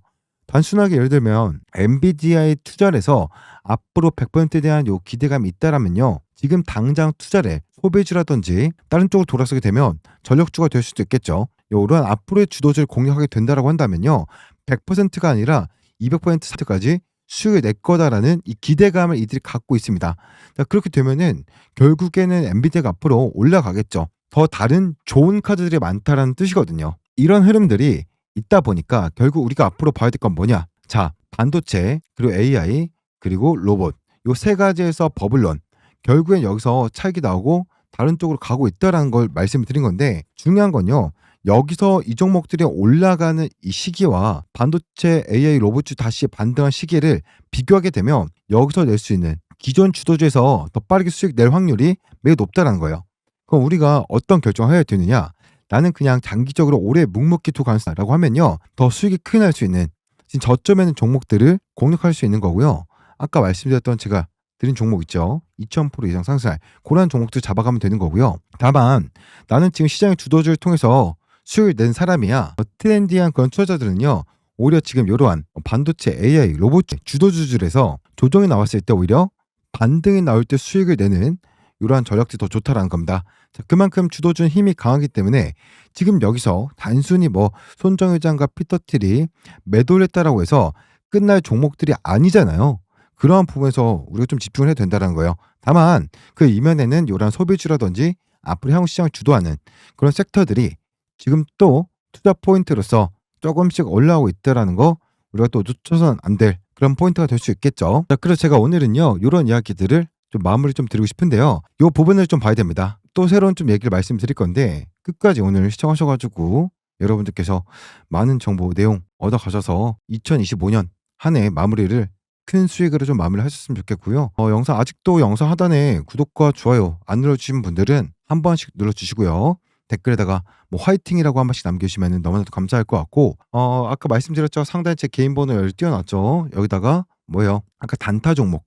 단순하게 예를 들면 엔비디아에 투자를 해서 앞으로 100%에 대한 요 기대감이 있다라면요. 지금 당장 투자를 소비주라든지 다른 쪽으로 돌아서게 되면 전력주가 될 수도 있겠죠. 요런 앞으로의 주도주를 공략하게 된다라고 한다면요. 100%가 아니라 200%까지 수익을 낼 거다라는 이 기대감을 이들이 갖고 있습니다. 자, 그렇게 되면은 결국에는 엔비디아가 앞으로 올라가겠죠. 더 다른 좋은 카드들이 많다라는 뜻이거든요. 이런 흐름들이 있다 보니까 결국 우리가 앞으로 봐야 될 건 뭐냐? 자, 반도체, 그리고 AI, 그리고 로봇. 요 세 가지에서 버블론. 결국엔 여기서 차익이 나오고 다른 쪽으로 가고 있다라는 걸 말씀을 드린 건데 중요한 건요. 여기서 이 종목들이 올라가는 이 시기와 반도체, AI, 로봇주 다시 반등한 시기를 비교하게 되면 여기서 낼 수 있는 기존 주도주에서 더 빠르게 수익 낼 확률이 매우 높다는 거예요. 그럼 우리가 어떤 결정을 해야 되느냐? 나는 그냥 장기적으로 오래 묵묵히 두고 가겠다라고 하면요. 더 수익이 크게 날 수 있는 지금 저점에는 종목들을 공략할 수 있는 거고요. 아까 말씀드렸던 제가 드린 종목 있죠. 2000% 이상 상승할 그런 종목들 잡아가면 되는 거고요. 다만 나는 지금 시장의 주도주를 통해서 수익을 낸 사람이야. 트렌디한 그런 투자자들은요. 오히려 지금 이러한 반도체, AI, 로봇 주도주들에서 조정이 나왔을 때 오히려 반등이 나올 때 수익을 내는 이러한 전략들이 더 좋다라는 겁니다. 자, 그만큼 주도주는 힘이 강하기 때문에 지금 여기서 단순히 뭐 손정 회장과 피터 틸이 매도를 했다라고 해서 끝날 종목들이 아니잖아요. 그러한 부분에서 우리가 좀 집중을 해야 된다는 거예요. 다만 그 이면에는 이러한 소비주라든지 앞으로 향후 시장을 주도하는 그런 섹터들이 지금 또 투자 포인트로서 조금씩 올라오고 있다라는 거 우리가 또 놓쳐서는 안 될 그런 포인트가 될 수 있겠죠. 자, 그래서 제가 오늘은요 이런 이야기들을 좀 마무리 좀 드리고 싶은데요. 이 부분을 좀 봐야 됩니다. 또 새로운 좀 얘기를 말씀드릴 건데 끝까지 오늘 시청하셔가지고 여러분들께서 많은 정보 내용 얻어가셔서 2025년 한 해 마무리를 큰 수익으로 좀 마무리를 하셨으면 좋겠고요. 영상 아직도 영상 하단에 구독과 좋아요 안 눌러주신 분들은 한 번씩 눌러주시고요. 댓글에다가 뭐 화이팅이라고 한 번씩 남겨주시면 너무나도 감사할 것 같고 아까 말씀드렸죠. 상단에 제 개인 번호를 띄워놨죠. 여기다가 뭐예요? 아까 단타 종목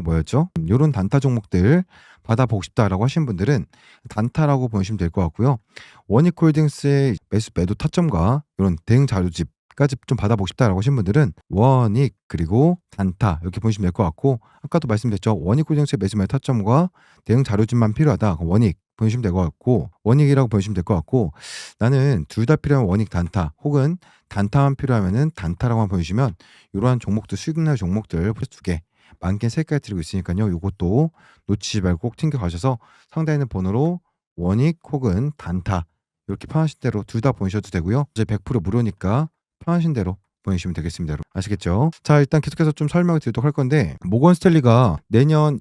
뭐였죠? 요런 단타 종목들 받아보고 싶다라고 하신 분들은 단타라고 보시면 될 것 같고요. 원익홀딩스의 매도 타점과 이런 대응 자료집까지 좀 받아보고 싶다라고 하신 분들은 원익 그리고 단타 이렇게 보시면 될 것 같고 아까도 말씀드렸죠. 원익홀딩스의 매수 타점과 대응 자료집만 필요하다. 원익 보시면 될 것 같고 원익이라고 보시면 될 것 같고 나는 둘 다 필요한 원익 단타 혹은 단타만 필요하면은 단타라고만 보시면 이러한 종목들 수익 날 종목들 두 개 만개 3개를 드리고 있으니까요. 이것도 놓치지 말고 꼭 챙겨 가셔서 상단에 있는 번호로 원익 혹은 단타 이렇게 편하신 대로 둘 다 보내셔도 되고요. 이제 100% 무료니까 편하신 대로 보내주시면 되겠습니다. 아시겠죠? 자, 일단 계속해서 좀 설명을 드리도록 할 건데 모건 스탠리가 내년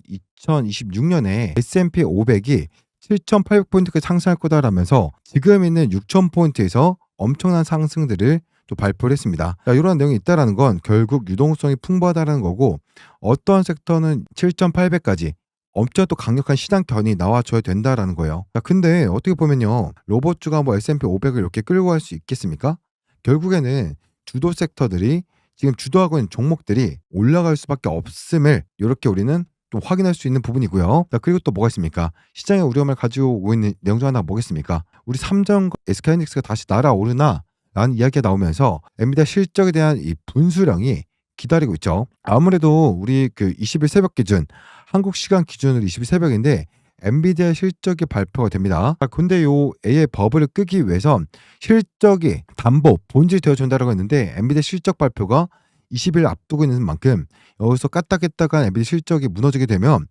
2026년에 S&P 500이 7,800포인트까지 상승할 거다라면서 지금 있는 6,000포인트에서 엄청난 상승들을 또 발표를 했습니다. 자, 이런 내용이 있다라는 건 결국 유동성이 풍부하다는 거고 어떠한 섹터는 7,800까지 엄청 또 강력한 시장 견이 나와줘야 된다라는 거예요. 자, 근데 어떻게 보면요. 로봇주가 뭐 S&P 500을 이렇게 끌고 갈 수 있겠습니까? 결국에는 주도 섹터들이 지금 주도하고 있는 종목들이 올라갈 수밖에 없음을 이렇게 우리는 좀 확인할 수 있는 부분이고요. 자, 그리고 또 뭐가 있습니까? 시장의 우려감을 가지고 오고 있는 내용 중 하나가 뭐겠습니까? 우리 삼성 SK하이닉스가 다시 날아오르나? 라는 이야기가 나오면서 엔비디아 실적에 대한 이 분수령이 기다리고 있죠. 아무래도 우리 그 20일 새벽 기준 한국 시간 기준으로 20일 새벽인데 엔비디아 실적이 발표가 됩니다. 근데 요 AI 버블을 끄기 위해선 실적이 담보, 본질이 되어준다라고 했는데 엔비디아 실적 발표가 20일 앞두고 있는 만큼 여기서 까딱했다가 엔비디아 실적이 무너지게 되면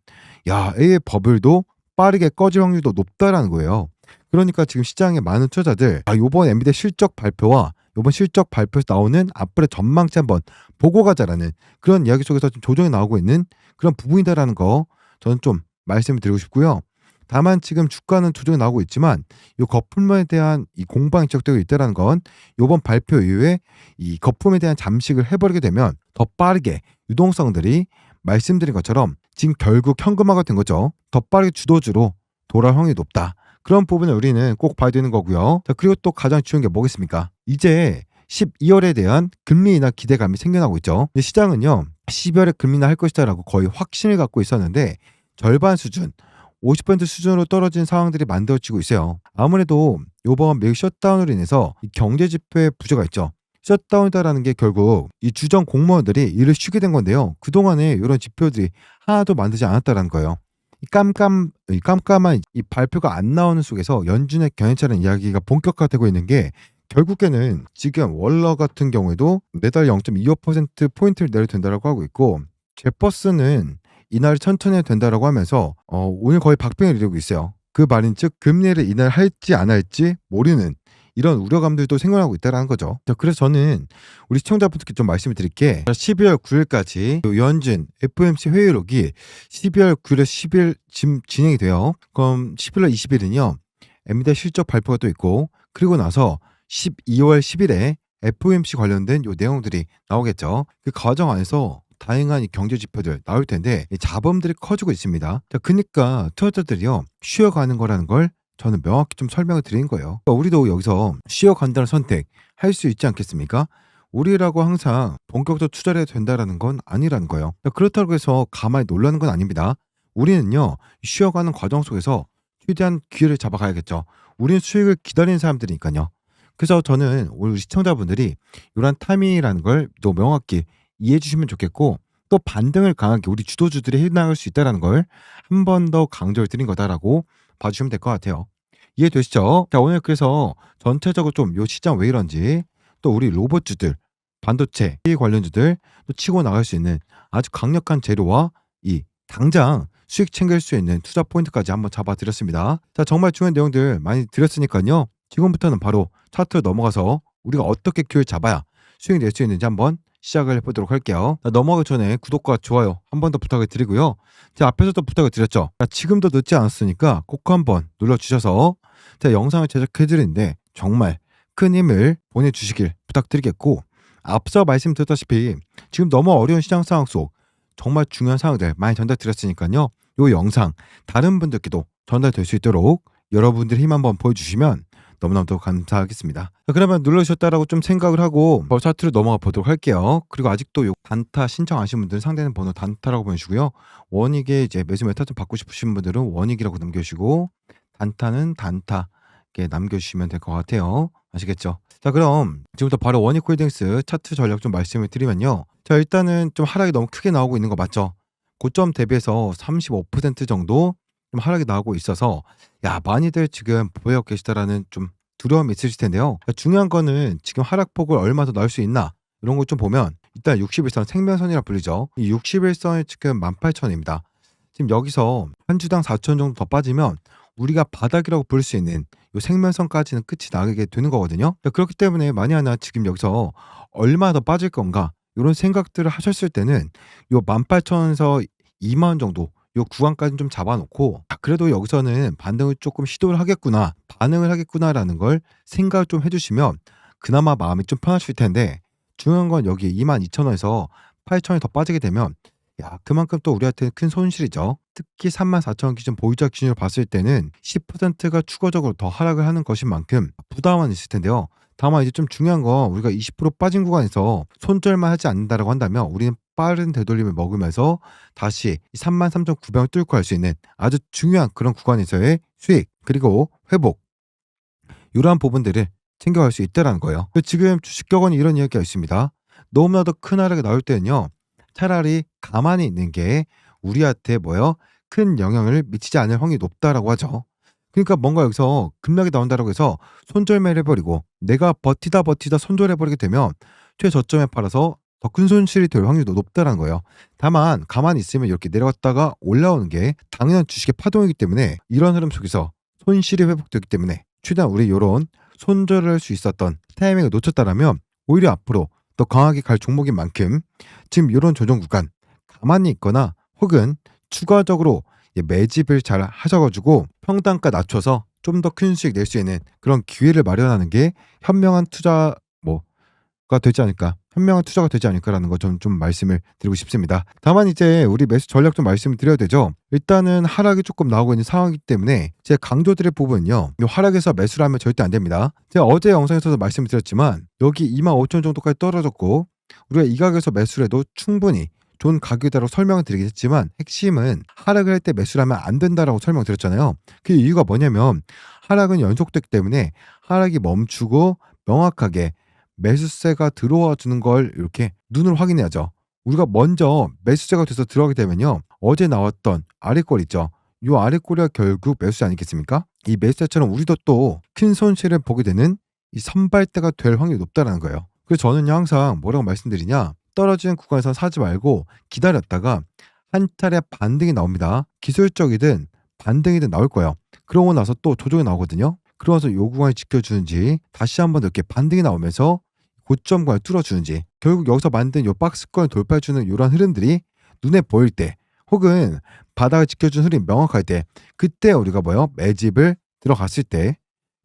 AI 버블도 빠르게 꺼질 확률도 높다라는 거예요. 그러니까 지금 시장에 많은 투자자들 요번 엔비디아 실적 발표와 요번 실적 발표에서 나오는 앞으로의 전망치 한번 보고 가자라는 그런 이야기 속에서 좀 조정이 나오고 있는 그런 부분이다라는 거 저는 좀 말씀을 드리고 싶고요. 다만 지금 주가는 조정이 나오고 있지만 요 거품에 대한 이 공방이 지속되고 있다라는 건 요번 발표 이후에 이 거품에 대한 잠식을 해버리게 되면 더 빠르게 유동성들이 말씀드린 것처럼 지금 결국 현금화가 된 거죠. 더 빠르게 주도주로 돌아올 확률이 높다. 그런 부분을 우리는 꼭 봐야 되는 거고요. 자, 그리고 또 가장 중요한 게 뭐겠습니까? 이제 12월에 대한 금리 인하 기대감이 생겨나고 있죠. 근데 시장은요, 12월에 금리 인하 할 것이다라고 거의 확신을 갖고 있었는데 절반 수준, 50% 수준으로 떨어진 상황들이 만들어지고 있어요. 아무래도 이번 미국 셧다운으로 인해서 이 경제 지표에 부재가 있죠. 셧다운이다라는 게 결국 이 주정 공무원들이 일을 쉬게 된 건데요. 그동안에 이런 지표들이 하나도 만들지 않았다라는 거예요. 이 깜깜한 이 발표가 안 나오는 속에서 연준의 견해차는 이야기가 본격화되고 있는 게 결국에는 지금 월러 같은 경우에도 매달 0.25% 포인트를 내려도 된다라고 하고 있고 제퍼스는 인하를 천천히 해도 된다라고 하면서 오늘 거의 박빙을 이루고 있어요. 그 말인즉 금리를 인하할지 안 할지 모르는 이런 우려감들도 생겨나고 있다는 거죠. 자, 그래서 저는 우리 시청자분들께 좀 말씀을 드릴게 12월 9일까지 연준 FOMC 회의록이 12월 9일에서 10일 지금 진행이 돼요. 그럼 11월 20일은요. 엔비디아 실적 발표가 또 있고 그리고 나서 12월 10일에 FOMC 관련된 요 내용들이 나오겠죠. 그 과정 안에서 다양한 이 경제 지표들 나올 텐데 이 잡음들이 커지고 있습니다. 자, 그러니까 투자자들이요 쉬어가는 거라는 걸 저는 명확히 좀 설명을 드린 거예요. 그러니까 우리도 여기서 쉬어간다는 선택 할 수 있지 않겠습니까? 우리라고 항상 본격적으로 투자를 해도 된다라는 건 아니라는 거예요. 그렇다고 해서 가만히 놀라는 건 아닙니다. 우리는요 쉬어가는 과정 속에서 최대한 기회를 잡아가야겠죠. 우리는 수익을 기다리는 사람들이니까요. 그래서 저는 우리 시청자분들이 이런 타이밍이라는 걸 또 명확히 이해해 주시면 좋겠고 또 반등을 강하게 우리 주도주들이 해나갈 수 있다는 걸 한 번 더 강조를 드린 거다라고 봐주시면 될 것 같아요. 이해되시죠? 자, 오늘 그래서 전체적으로 좀 요 시장 왜 이런지 또 우리 로봇주들, 반도체 관련주들 또 치고 나갈 수 있는 아주 강력한 재료와 이 당장 수익 챙길 수 있는 투자 포인트까지 한번 잡아드렸습니다. 자, 정말 중요한 내용들 많이 드렸으니까요. 지금부터는 바로 차트로 넘어가서 우리가 어떻게 기회를 잡아야 수익 낼 수 있는지 한번 시작을 해보도록 할게요. 자, 넘어가기 전에 구독과 좋아요 한 번 더 부탁을 드리고요. 제가 앞에서도 부탁을 드렸죠. 자, 지금도 늦지 않았으니까 꼭 한번 눌러주셔서 제가 영상을 제작해드리는데 정말 큰 힘을 보내주시길 부탁드리겠고 앞서 말씀드렸다시피 지금 너무 어려운 시장 상황 속 정말 중요한 사항들 많이 전달드렸으니까요. 이 영상 다른 분들께도 전달될 수 있도록 여러분들의 힘 한번 보여주시면 너무너무 감사하겠습니다. 자, 그러면 눌러주셨다라고 좀 생각을 하고 차트로 넘어가 보도록 할게요. 그리고 아직도 요 단타 신청하신 분들은 상대는 번호 단타라고 보내주시고요. 원익에 이제 매수 메타 좀 받고 싶으신 분들은 원익이라고 남겨주시고 단타는 단타 이렇게 남겨주시면 될 것 같아요. 아시겠죠? 자, 그럼 지금부터 바로 원익홀딩스 차트 전략 좀 말씀을 드리면요. 자, 일단은 좀 하락이 너무 크게 나오고 있는 거 맞죠? 고점 대비해서 35% 정도 좀 하락이 나오고 있어서 많이들 지금 보여 계시다라는 좀 두려움이 있으실 텐데요. 중요한 거는 지금 하락폭을 얼마 더 나올 수 있나 이런 걸 좀 보면 일단 60일선 생명선이라 불리죠. 이 60일선이 지금 18,000입니다. 지금 여기서 한 주당 4,000 정도 더 빠지면 우리가 바닥이라고 부를 수 있는 이 생명선까지는 끝이 나게 되는 거거든요. 그렇기 때문에 만약 하나 지금 여기서 얼마 더 빠질 건가 이런 생각들을 하셨을 때는 이 18,000에서 2만 정도 요 구간까지는 좀 잡아놓고 그래도 여기서는 반등을 조금 시도를 하겠구나 반응을 하겠구나라는 걸 생각을 좀 해주시면 그나마 마음이 좀 편하실 텐데 중요한 건 여기 22,000원에서 8,000원이 더 빠지게 되면 그만큼 또 우리한테는 큰 손실이죠. 특히 34,000원 기준 보유자 기준으로 봤을 때는 10%가 추가적으로 더 하락을 하는 것인 만큼 부담은 있을 텐데요. 다만 이제 좀 중요한 건 우리가 20% 빠진 구간에서 손절만 하지 않는다라고 한다면 우리는 빠른 되돌림을 먹으면서 다시 33,900을 뚫고 갈 수 있는 아주 중요한 그런 구간에서의 수익 그리고 회복 이러한 부분들을 챙겨갈 수 있다는 거예요. 지금 주식격언이 이런 이야기가 있습니다. 너무나도 큰 하락이 나올 때는요. 차라리 가만히 있는 게 우리한테 큰 영향을 미치지 않을 확률이 높다라고 하죠. 그러니까 뭔가 여기서 급락이 나온다라고 해서 손절매를 해 버리고 내가 버티다 손절해 버리게 되면 최저점에 팔아서 더 큰 손실이 될 확률도 높다라는 거예요. 다만 가만히 있으면 이렇게 내려갔다가 올라오는 게 당연한 주식의 파동이기 때문에 이런 흐름 속에서 손실이 회복되기 때문에 최대한 우리 요런 손절을 할 수 있었던 타이밍을 놓쳤다라면 오히려 앞으로 더 강하게 갈 종목인 만큼 지금 요런 조정 구간 가만히 있거나 혹은 추가적으로 매집을 잘 하셔 가지고 평단가 낮춰서 좀 더 큰 수익 낼 수 있는 그런 기회를 마련하는 게 현명한 투자 가 되지 않을까, 현명한 투자가 되지 않을까라는 거 좀 말씀을 드리고 싶습니다. 다만 이제 우리 매수 전략 좀 말씀을 드려야 되죠. 일단은 하락이 조금 나오고 있는 상황이기 때문에 제가 강조드릴 부분은요. 이 하락에서 매수를 하면 절대 안 됩니다. 제가 어제 영상에서도 말씀을 드렸지만 여기 25,000원 정도까지 떨어졌고 우리가 이 가격에서 매수를 해도 충분히 좋은 가격이라고 설명을 드리긴 했지만 핵심은 하락을 할 때 매수를 하면 안 된다라고 설명드렸잖아요. 그 이유가 뭐냐면 하락은 연속됐기 때문에 하락이 멈추고 명확하게 매수세가 들어와 주는 걸 이렇게 눈으로 확인해야죠. 우리가 먼저 매수세가 돼서 들어가게 되면요. 어제 나왔던 아랫골 있죠. 이 아랫골이 결국 매수세 아니겠습니까? 이 매수세처럼 우리도 또 큰 손실을 보게 되는 이 선발대가 될 확률이 높다는 거예요. 그래서 저는 항상 뭐라고 말씀드리냐. 떨어지는 구간에서 사지 말고 기다렸다가 한 차례 반등이 나옵니다. 기술적이든 반등이든 나올 거예요. 그러고 나서 또 조정이 나오거든요. 그러면서 요 구간을 지켜주는지 다시 한번 이렇게 반등이 나오면서 고점권을 뚫어주는지 결국 여기서 만든 요 박스권을 돌파해주는 요런 흐름들이 눈에 보일 때 혹은 바닥을 지켜주는 흐름이 명확할 때 그때 우리가 매집을 들어갔을 때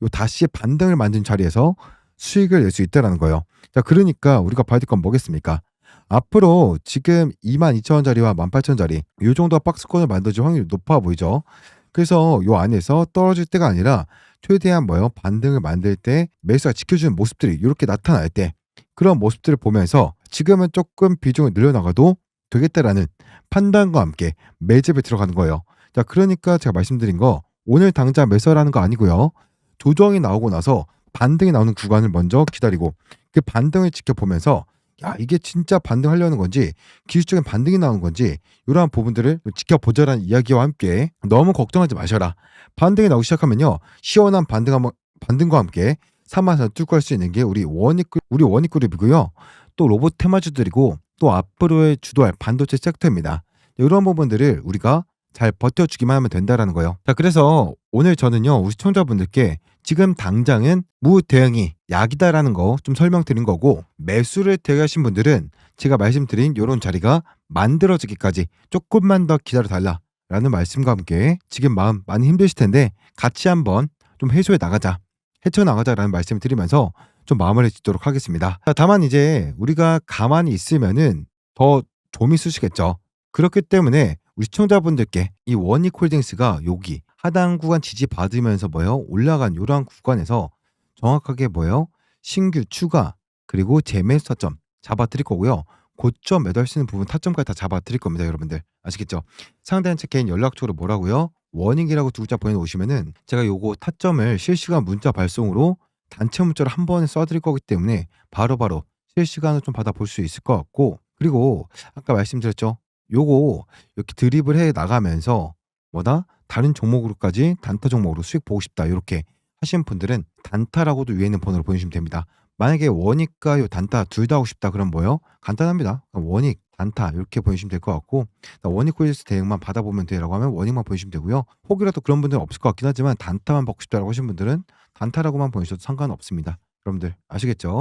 요 다시 반등을 만든 자리에서 수익을 낼 수 있다라는 거예요. 자, 그러니까 우리가 봐야 될 건 뭐겠습니까? 앞으로 지금 22,000원짜리와 18,000원짜리 요 정도 박스권을 만들어줄 확률이 높아 보이죠. 그래서 요 안에서 떨어질 때가 아니라 최대한 반등을 만들 때 매수가 지켜주는 모습들이 이렇게 나타날 때 그런 모습들을 보면서 지금은 조금 비중을 늘려나가도 되겠다라는 판단과 함께 매집에 들어가는 거예요. 자, 그러니까 제가 말씀드린 거 오늘 당장 매수하라는 거 아니고요. 조정이 나오고 나서 반등이 나오는 구간을 먼저 기다리고 그 반등을 지켜보면서 야, 이게 진짜 반등하려는 건지 기술적인 반등이 나오는 건지 이러한 부분들을 지켜보자라는 이야기와 함께 너무 걱정하지 마셔라. 반등이 나오기 시작하면요. 시원한 반등과 함께 3만원 뚫고 할 수 있는 게 우리 원익그룹이고요. 또 로봇 테마주들이고 또 앞으로의 주도할 반도체 섹터입니다. 이런 부분들을 우리가 잘 버텨주기만 하면 된다라는 거예요. 자, 그래서 오늘 저는요. 우리 시청자분들께 지금 당장은 무대응이 약이다라는 거 좀 설명드린 거고 매수를 대하신 분들은 제가 말씀드린 이런 자리가 만들어지기까지 조금만 더 기다려달라라는 말씀과 함께 지금 마음 많이 힘드실 텐데 같이 한번 좀 헤쳐나가자라는 말씀을 드리면서 좀 마무리 짓도록 하겠습니다. 다만 이제 우리가 가만히 있으면은 더 좀이 쑤시겠죠. 그렇기 때문에 우리 시청자분들께 이 원익홀딩스가 여기 하단 구간 지지받으면서 올라간 이러한 구간에서 정확하게 신규 추가 그리고 재매수 타점 잡아드릴 거고요. 고점 매도할 수 있는 부분 타점까지 다 잡아드릴 겁니다. 여러분들 아시겠죠? 상대한 책 개인 연락처로 뭐라고요? 원익이라고 두 글자 보내놓으시면은 제가 요거 타점을 실시간 문자 발송으로 단체 문자로 한 번에 써드릴 거기 때문에 바로바로 실시간으로 좀 받아볼 수 있을 것 같고 그리고 아까 말씀드렸죠? 요거 이렇게 드립을 해 나가면서 다른 종목으로까지 단타 종목으로 수익 보고 싶다 이렇게 하시는 분들은 단타라고도 위에 있는 번호로 보내주시면 됩니다. 만약에 원익과 요 단타 둘 다 하고 싶다 그럼 간단합니다. 원익, 단타 이렇게 보내주시면 될 것 같고 원익 콜리스 대응만 받아보면 돼라고 하면 원익만 보내주시면 되고요. 혹이라도 그런 분들은 없을 것 같긴 하지만 단타만 받고 싶다라고 하시는 분들은 단타라고만 보내주셔도 상관없습니다. 여러분들 아시겠죠?